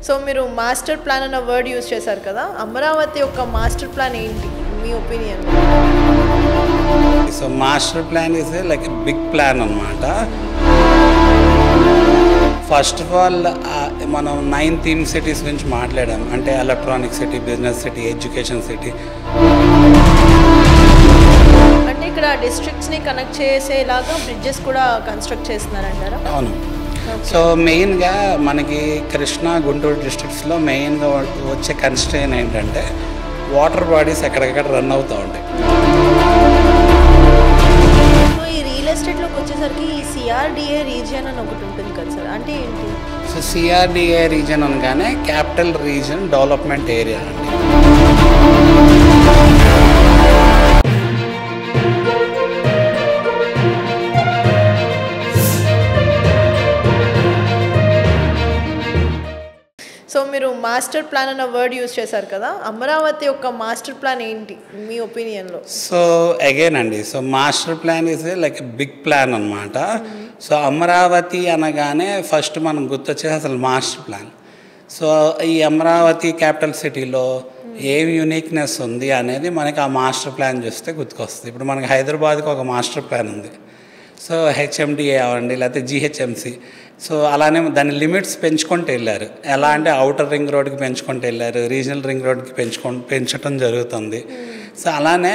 So మీరు master plan అన్న word use చేశారు కదా, అమరావతి యొక్క మాస్టర్ ప్లాన్ ఏంటి మీ opinion? So master plan is like big plan అన్నమాట. ఫస్ట్ ఆఫ్ ఆల్ మనం 9 థీమ్ సిటీస్ గురించి మాట్లాడాం. అంటే electronic city, business city, education city. అంటే ఇక్కడ డిస్ట్రిక్ట్స్ని కనెక్ట్ చేసేలాగా బ్రిడ్జెస్ కూడా కన్స్ట్రక్ట్ చేస్తున్నారంటారా? అవును. సో మెయిన్గా మనకి కృష్ణా, గుంటూరు డిస్ట్రిక్ట్స్లో మెయిన్గా వచ్చే కన్స్ట్రెయిన్ ఏంటంటే వాటర్ బాడీస్ ఎక్కడెక్కడ రన్ అవుతూ ఉంటాయి. సో ఈ రియల్ ఎస్టేట్లోకి వచ్చేసరికి ఈ సిఆర్డిఏ రీజియన్ అని ఒకటి ఉంటుంది కదా సార్, అంటే ఏంటి? సో సిఆర్డిఏ రీజన్ అనగానే క్యాపిటల్ రీజన్ డెవలప్మెంట్ ఏరియా అండి. సో మీరు మాస్టర్ ప్లాన్ అన్న వర్డ్ యూజ్ చేశారు కదా, అమరావతి యొక్క మాస్టర్ ప్లాన్ ఏంటి మీ ఒపీనియన్లో? సో అగైన్ అండి, so master plan is like big plan అనమాట. సో అమరావతి అనగానే ఫస్ట్ మనం గుర్తొచ్చేది అసలు మాస్టర్ ప్లాన్. సో ఈ అమరావతి క్యాపిటల్ సిటీలో ఏం యూనిక్నెస్ ఉంది అనేది మనకి ఆ మాస్టర్ ప్లాన్ చూస్తే గుర్తుకొస్తుంది. ఇప్పుడు మనకి హైదరాబాద్కి ఒక మాస్టర్ ప్లాన్ ఉంది. సో హెచ్ఎండిఏ అవ్వండి, లేకపోతే జిహెచ్ఎంసి. సో అలానే దాని లిమిట్స్ పెంచుకుంటూ వెళ్ళారు. ఎలా అంటే అవుటర్ రింగ్ రోడ్కి పెంచుకుంటూ వెళ్ళారు, రీజనల్ రింగ్ రోడ్కి పెంచడం జరుగుతుంది. సో అలానే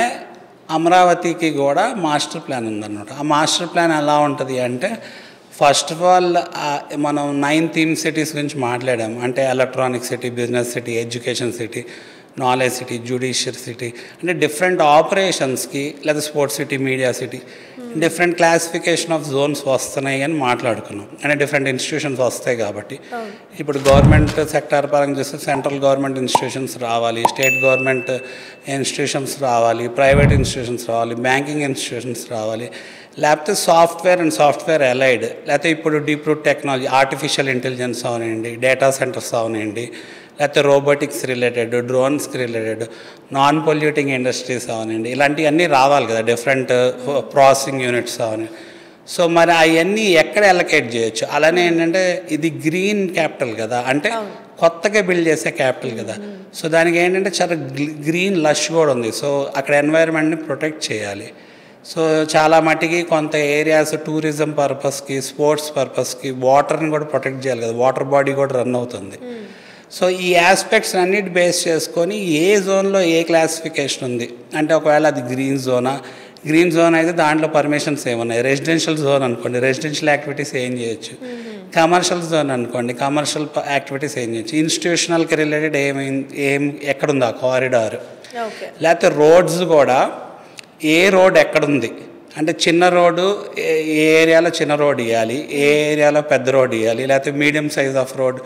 అమరావతికి కూడా మాస్టర్ ప్లాన్ ఉందన్నమాట. ఆ మాస్టర్ ప్లాన్ ఎలా ఉంటుంది అంటే ఫస్ట్ ఆఫ్ ఆల్ మనం 9 థీమ్ సిటీస్ గురించి మాట్లాడాం. అంటే electronic city, business city, education city, knowledge city, జ్యుడిషియర్ city. అంటే డిఫరెంట్ ఆపరేషన్స్కి, లేదా sports city, media city, different classification of zones వస్తున్నాయి అని మాట్లాడుకున్నాం. అంటే డిఫరెంట్ ఇన్స్టిట్యూషన్స్ వస్తాయి కాబట్టి ఇప్పుడు గవర్నమెంట్ సెక్టార్ పరంగా చూస్తే సెంట్రల్ గవర్నమెంట్ ఇన్స్టిట్యూషన్స్ రావాలి, స్టేట్ గవర్నమెంట్ ఇన్స్టిట్యూషన్స్ రావాలి, ప్రైవేట్ ఇన్స్టిట్యూషన్స్ రావాలి, బ్యాంకింగ్ ఇన్స్టిట్యూషన్స్ రావాలి, లేకపోతే సాఫ్ట్వేర్ అండ్ సాఫ్ట్వేర్ అలైడ్, లేకపోతే ఇప్పుడు deep root technology, artificial intelligence అవనండి, డేటా సెంటర్స్ అవనండి, లేకపోతే రోబోటిక్స్ రిలేటెడ్, డ్రోన్స్కి రిలేటెడ్, నాన్ పొల్యూటింగ్ ఇండస్ట్రీస్ అవనండి, ఇలాంటివన్నీ రావాలి కదా, డిఫరెంట్ ప్రాసెసింగ్ యూనిట్స్ అవని. సో మరి అవన్నీ ఎక్కడ అలొకేట్ చేయొచ్చు? అలానే ఏంటంటే ఇది గ్రీన్ క్యాపిటల్ కదా, అంటే కొత్తగా బిల్డ్ చేసే క్యాపిటల్ కదా. సో దానికి ఏంటంటే చాలా గ్రీన్ లష్ కూడా ఉంది. సో అక్కడ ఎన్వైర్న్మెంట్ని ప్రొటెక్ట్ చేయాలి. సో చాలా మట్టికి కొంత ఏరియాస్ టూరిజం పర్పస్కి, స్పోర్ట్స్ పర్పస్కి వాటర్ని కూడా ప్రొటెక్ట్ చేయాలి కదా, వాటర్ బాడీ కూడా రన్ అవుతుంది. సో ఈ ఆస్పెక్ట్స్ అన్నిటి బేస్ చేసుకొని ఏ జోన్లో ఏ క్లాసిఫికేషన్ ఉంది అంటే ఒకవేళ అది గ్రీన్ జోనా, గ్రీన్ జోన్ అయితే దాంట్లో పర్మిషన్స్ ఏమున్నాయి, రెసిడెన్షియల్ జోన్ అనుకోండి, రెసిడెన్షియల్ యాక్టివిటీస్ ఏం చేయొచ్చు, కమర్షియల్ జోన్ అనుకోండి, కమర్షియల్ యాక్టివిటీస్ ఏం చేయొచ్చు, ఇన్స్టిట్యూషనల్కి రిలేటెడ్ ఎక్కడుంది ఆ కారిడార్, లేకపోతే రోడ్స్ కూడా ఏ రోడ్ ఎక్కడుంది అంటే చిన్న రోడ్డు ఏ ఏరియాలో చిన్న రోడ్ ఇవ్వాలి, ఏ ఏరియాలో పెద్ద రోడ్ ఇవ్వాలి, లేకపోతే మీడియం సైజ్ ఆఫ్ రోడ్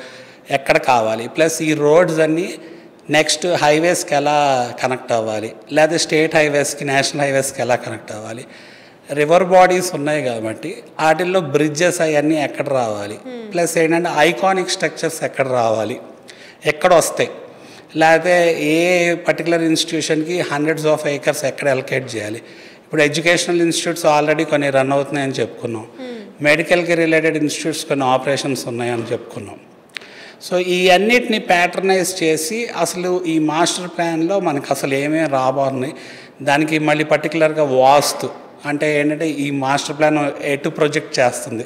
ఎక్కడ కావాలి, ప్లస్ ఈ రోడ్స్ అన్నీ నెక్స్ట్ హైవేస్కి ఎలా కనెక్ట్ అవ్వాలి, లేదా స్టేట్ హైవేస్కి, నేషనల్ హైవేస్కి ఎలా కనెక్ట్ అవ్వాలి, రివర్ బాడీస్ ఉన్నాయి కాబట్టి వాటిల్లో బ్రిడ్జెస్ అవన్నీ ఎక్కడ రావాలి, ప్లస్ ఏంటంటే ఐకానిక్ స్ట్రక్చర్స్ ఎక్కడ రావాలి, ఎక్కడ వస్తాయి, లేకపోతే ఏ పర్టికులర్ ఇన్స్టిట్యూషన్కి హండ్రెడ్స్ ఆఫ్ ఏకర్స్ ఎక్కడ అలొకేట్ చేయాలి. ఇప్పుడు ఎడ్యుకేషనల్ ఇన్స్టిట్యూట్స్ ఆల్రెడీ కొన్ని రన్ అవుతున్నాయని చెప్పుకున్నాం, మెడికల్కి రిలేటెడ్ ఇన్స్టిట్యూట్స్ కొన్ని ఆపరేషన్స్ ఉన్నాయని చెప్పుకున్నాం. సో ఈ అన్నిటిని ప్యాటర్నైజ్ చేసి అసలు ఈ మాస్టర్ ప్లాన్లో మనకు అసలు ఏమేమి రాబోతున్నాయి, దానికి మళ్ళీ పర్టికులర్గా వాస్తు అంటే ఏంటంటే ఈ మాస్టర్ ప్లాన్ ఎటు ప్రొజెక్ట్ చేస్తుంది.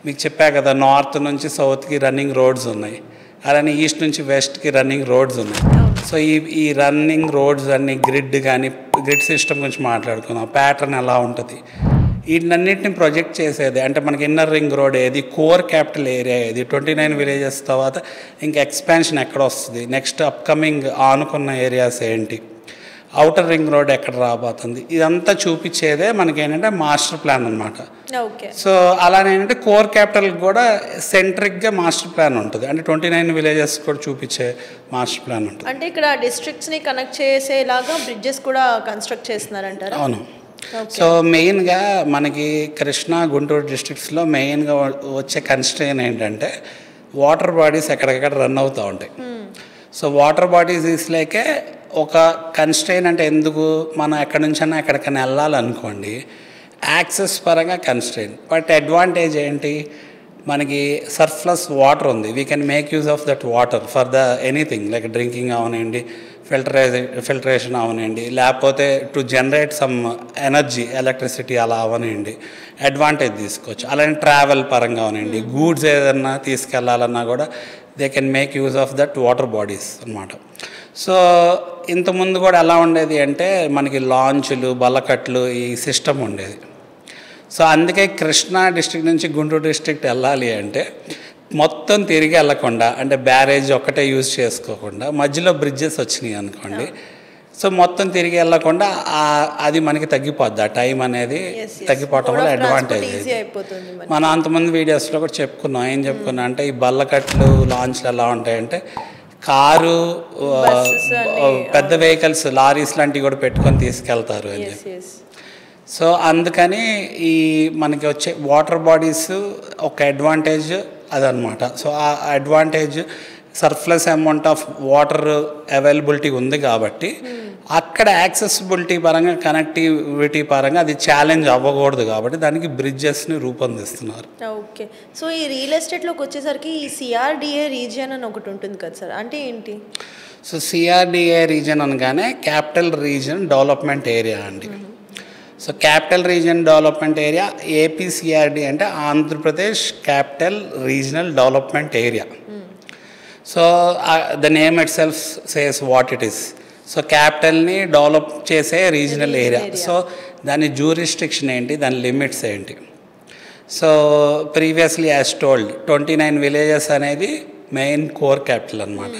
మీకు చెప్పా కదా, నార్త్ నుంచి సౌత్కి రన్నింగ్ రోడ్స్ ఉన్నాయి, అలానే ఈస్ట్ నుంచి వెస్ట్కి రన్నింగ్ రోడ్స్ ఉన్నాయి. సో ఈ రన్నింగ్ రోడ్స్ అన్ని గ్రిడ్ కానీ, గ్రిడ్ సిస్టమ్ గురించి మాట్లాడుకున్నాం, ప్యాటర్న్ ఎలా ఉంటుంది, వీటన్నిటిని ప్రొజెక్ట్ చేసేది. అంటే మనకి ఇన్నర్ రింగ్ రోడ్ ఏది, కోర్ క్యాపిటల్ ఏరియా ఏది, 29 విలేజెస్ తర్వాత ఇంకా ఎక్స్పాన్షన్ ఎక్కడ వస్తుంది, నెక్స్ట్ అప్కమింగ్ ఆనుకున్న ఏరియాస్ ఏంటి, అవుటర్ రింగ్ రోడ్ ఎక్కడ రాబోతుంది, ఇదంతా చూపించేదే మనకేంటంటే మాస్టర్ ప్లాన్ అనమాట. సో అలానే ఏంటంటే కోర్ క్యాపిటల్కి కూడా సెంట్రిక్గా మాస్టర్ ప్లాన్ ఉంటుంది, అంటే 29 విలేజెస్ కూడా చూపించే మాస్టర్ ప్లాన్ ఉంటుంది. అంటే ఇక్కడ డిస్ట్రిక్ట్స్ని కనెక్ట్ చేసేలాగా బ్రిడ్జెస్ కూడా కన్స్ట్రక్ట్ చేస్తున్నారంటారా? అవును. సో మెయిన్గా మనకి కృష్ణా, గుంటూరు డిస్ట్రిక్ట్స్లో మెయిన్గా వచ్చే కన్స్ట్రెయిన్ ఏంటంటే వాటర్ బాడీస్ ఎక్కడెక్కడ రన్ అవుతూ ఉంటాయి. సో వాటర్ బాడీస్ ఇస్లేకే ఒక కన్స్ట్రెయిన్ అంటే ఎందుకు, మనం ఎక్కడి నుంచైనా ఎక్కడికైనా వెళ్ళాలనుకోండి యాక్సెస్ పరంగా కన్స్ట్రెయిన్. బట్ అడ్వాంటేజ్ ఏంటి, మనకి సర్ప్లస్ వాటర్ ఉంది, we can make use of that water for the anything like drinking అవనండి, ఫిల్టరేషన్ అవనండి, లేకపోతే to generate some energy electricity అలా అవనండి అడ్వాంటేజ్ తీసుకోవచ్చు. అలానే ట్రావెల్ పరంగా అవనండి, గూడ్స్ ఏదన్నా తీసుకెళ్లాలన్నా కూడా they can make use of that water bodies అనమాట. సో ఇంతకుముందు కూడా ఎలా ఉండేది అంటే మనకి లాంచ్లు బల్లకట్లు ఈ సిస్టమ్ ఉండేది. సో అందుకే కృష్ణా డిస్ట్రిక్ట్ నుంచి గుంటూరు డిస్ట్రిక్ట్ వెళ్ళాలి అంటే మొత్తం తిరిగి వెళ్ళకుండా, అంటే బ్యారేజ్ ఒక్కటే యూజ్ చేసుకోకుండా మధ్యలో బ్రిడ్జెస్ వచ్చినాయి అనుకోండి, సో మొత్తం తిరిగి వెళ్ళకుండా అది మనకి తగ్గిపోద్ది, ఆ టైం అనేది తగ్గిపోవటం వల్ల అడ్వాంటేజ్. మనం అంతమంది వీడియోస్లో కూడా చెప్పుకున్నాం, ఏం చెప్పుకున్నాం అంటే ఈ బల్లకట్లు లాంచ్లు ఎలా ఉంటాయంటే కారు పెద్ద వెహికల్స్ లారీస్ లాంటివి కూడా పెట్టుకొని తీసుకెళ్తారు అని చెప్పి. సో అందుకని ఈ మనకి వచ్చే వాటర్ బాడీస్ ఒక అడ్వాంటేజ్ అదనమాట. సో ఆ advantage surplus amount of water availability ఉంది కాబట్టి అక్కడ యాక్సెసిబిలిటీ పరంగా కనెక్టివిటీ పరంగా అది ఛాలెంజ్ అవ్వకూడదు కాబట్టి దానికి బ్రిడ్జెస్ని రూపొందిస్తున్నారు. ఓకే. సో ఈ రియల్ ఎస్టేట్లోకి వచ్చేసరికి ఈ సిఆర్డిఏ రీజియన్ అని ఒకటి ఉంటుంది కదా సార్, అంటే ఏంటి? సో సిఆర్డిఏ రీజన్ అనగానే క్యాపిటల్ రీజన్ డెవలప్మెంట్ ఏరియా అండి. So capital region development area APCRD అంటే Andhra Pradesh capital regional development area. So the name itself says what it is. So క్యాపిటల్ని డెవలప్ చేసే రీజనల్ ఏరియా. సో దాని jurisdiction ఏంటి, దాని limits ఏంటి. So previously as told 29 villages అనేది main core capital అనమాట.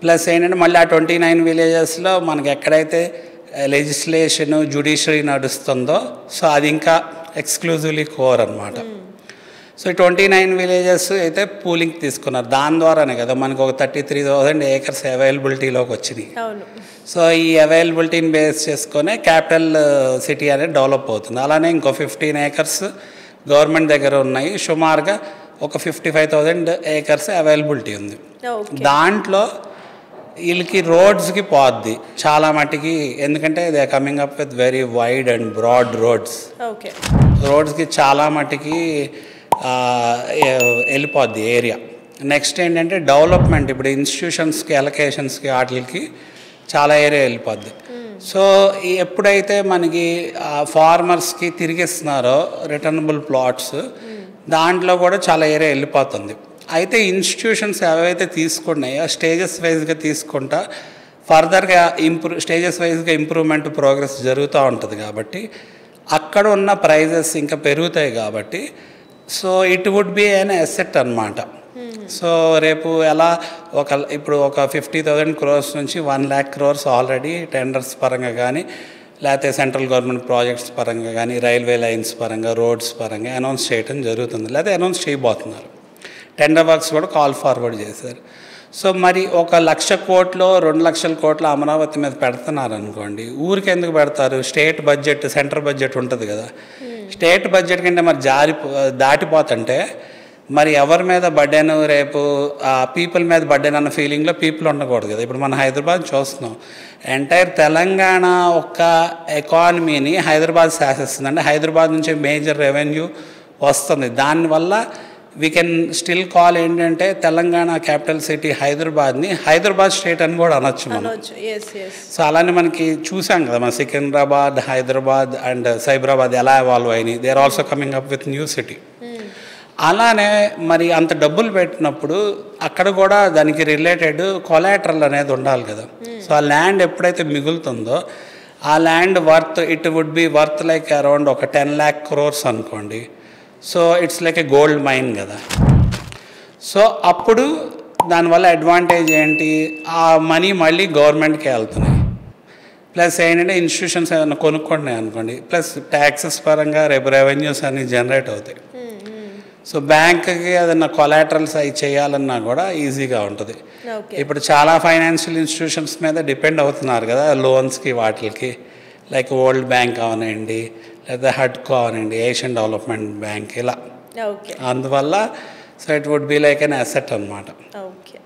Plus ఏంటంటే మళ్ళీ ఆ 29 విలేజెస్లో మనకి ఎక్కడైతే లెజిస్లేషన్ జ్యుడిషియరీ నడుస్తుందో సో అది ఇంకా ఎక్స్క్లూజివ్లీ కోర్ అనమాట. సో 29 విలేజెస్ అయితే పూలింగ్ తీసుకున్నారు, దాని ద్వారానే కదా మనకు ఒక 33,000 ఏకర్స్ అవైలబిలిటీలోకి వచ్చినాయి. సో ఈ అవైలబిలిటీని బేస్ చేసుకొని క్యాపిటల్ సిటీ అనేది డెవలప్ అవుతుంది. అలానే ఇంకో 15 ఏకర్స్ గవర్నమెంట్ దగ్గర ఉన్నాయి, సుమారుగా ఒక 55,000 ఏకర్స్ అవైలబిలిటీ ఉంది. దాంట్లో వీళ్ళకి రోడ్స్కి పోద్ది చాలా మటుకి, ఎందుకంటే they coming up with very wide and broad రోడ్స్కి చాలా మటుకి వెళ్ళిపోద్ది ఏరియా. నెక్స్ట్ ఏంటంటే డెవలప్మెంట్, ఇప్పుడు ఇన్స్టిట్యూషన్స్కి ఎలకేషన్స్కి వాటికి చాలా ఏరియా వెళ్ళిపోద్ది. సో ఎప్పుడైతే మనకి ఫార్మర్స్కి తిరిగిస్తున్నారో రిటర్నబుల్ ప్లాట్స్, దాంట్లో కూడా చాలా ఏరియా వెళ్ళిపోతుంది. అయితే ఇన్స్టిట్యూషన్స్ ఏవైతే తీసుకున్నాయో స్టేజెస్ వైజ్గా తీసుకుంటా ఫర్దర్గా స్టేజెస్ వైజ్గా ఇంప్రూవ్మెంట్ ప్రోగ్రెస్ జరుగుతూ ఉంటుంది కాబట్టి అక్కడ ఉన్న ప్రైజెస్ ఇంకా పెరుగుతాయి కాబట్టి so it would be an asset అనమాట. సో రేపు ఎలా ఇప్పుడు ఒక 50,000 crores నుంచి 1 lakh crores ఆల్రెడీ టెండర్స్ పరంగా కానీ లేకపోతే సెంట్రల్ గవర్నమెంట్ ప్రాజెక్ట్స్ పరంగా కానీ రైల్వే లైన్స్ పరంగా రోడ్స్ పరంగా అనౌన్స్ చేయడం జరుగుతుంది, లేకపోతే అనౌన్స్ చేయబోతున్నారు. టెండర్ వర్క్స్ కూడా కాల్ ఫార్వర్డ్ చేశారు. సో మరి 1,00,000 కోట్లు 2,00,000 కోట్లు అమరావతి మీద పెడుతున్నారు అనుకోండి, ఊరికి ఎందుకు పెడతారు? స్టేట్ బడ్జెట్ సెంట్రల్ బడ్జెట్ ఉంటుంది కదా, స్టేట్ బడ్జెట్ కంటే మరి దాటిపోతుంటే మరి ఎవరి మీద బర్డెన్, రేపు పీపుల్ మీద బర్డెన్ అన్న ఫీలింగ్లో పీపుల్ ఉండకూడదు కదా. ఇప్పుడు మనం హైదరాబాద్ చూస్తున్నాం, ఎంటైర్ తెలంగాణ ఒక్క ఎకానమీని హైదరాబాద్ శాసిస్తుంది, అంటే హైదరాబాద్ నుంచి మేజర్ రెవెన్యూ వస్తుంది. దానివల్ల వీ కెన్ స్టిల్ కాల్ ఏంటంటే తెలంగాణ క్యాపిటల్ సిటీ హైదరాబాద్ని హైదరాబాద్ స్టేట్ అని కూడా అనొచ్చు మనం. సో అలానే మనకి చూసాం కదా, మన సికింద్రాబాద్, హైదరాబాద్ అండ్ సైబరాబాద్ ఎలా ఎవాల్వ్ అయినాయి, they are also coming up with new city. అలానే మరి అంత డబ్బులు పెట్టినప్పుడు అక్కడ కూడా దానికి రిలేటెడ్ కొలాటరల్ అనేది ఉండాలి కదా. సో ఆ ల్యాండ్ ఎప్పుడైతే మిగులుతుందో ఆ land it would be worth like around ఒక 10 lakh crores అనుకోండి. So it's like a gold mine కదా. సో అప్పుడు దానివల్ల అడ్వాంటేజ్ ఏంటి, ఆ మనీ మళ్ళీ గవర్నమెంట్కే వెళ్తున్నాయి. ప్లస్ ఏంటంటే ఇన్స్టిట్యూషన్స్ ఏమైనా కొనుక్కుంటున్నాయి అనుకోండి, ప్లస్ ట్యాక్సెస్ పరంగా రేపు రెవెన్యూస్ అన్నీ జనరేట్ అవుతాయి. సో బ్యాంక్కి ఏదన్నా కొలాటరల్స్ అవి చేయాలన్నా కూడా ఈజీగా ఉంటుంది. ఇప్పుడు చాలా ఫైనాన్షియల్ ఇన్స్టిట్యూషన్స్ మీద డిపెండ్ అవుతున్నారు కదా లోన్స్కి వాటికి, లైక్ వరల్డ్ బ్యాంక్ అవనండి, లేదా హడ్కో అవనండి, ఏషియన్ డెవలప్మెంట్ బ్యాంక్, ఇలా. అందువల్ల so it would be like an asset అనమాట. ఓకే.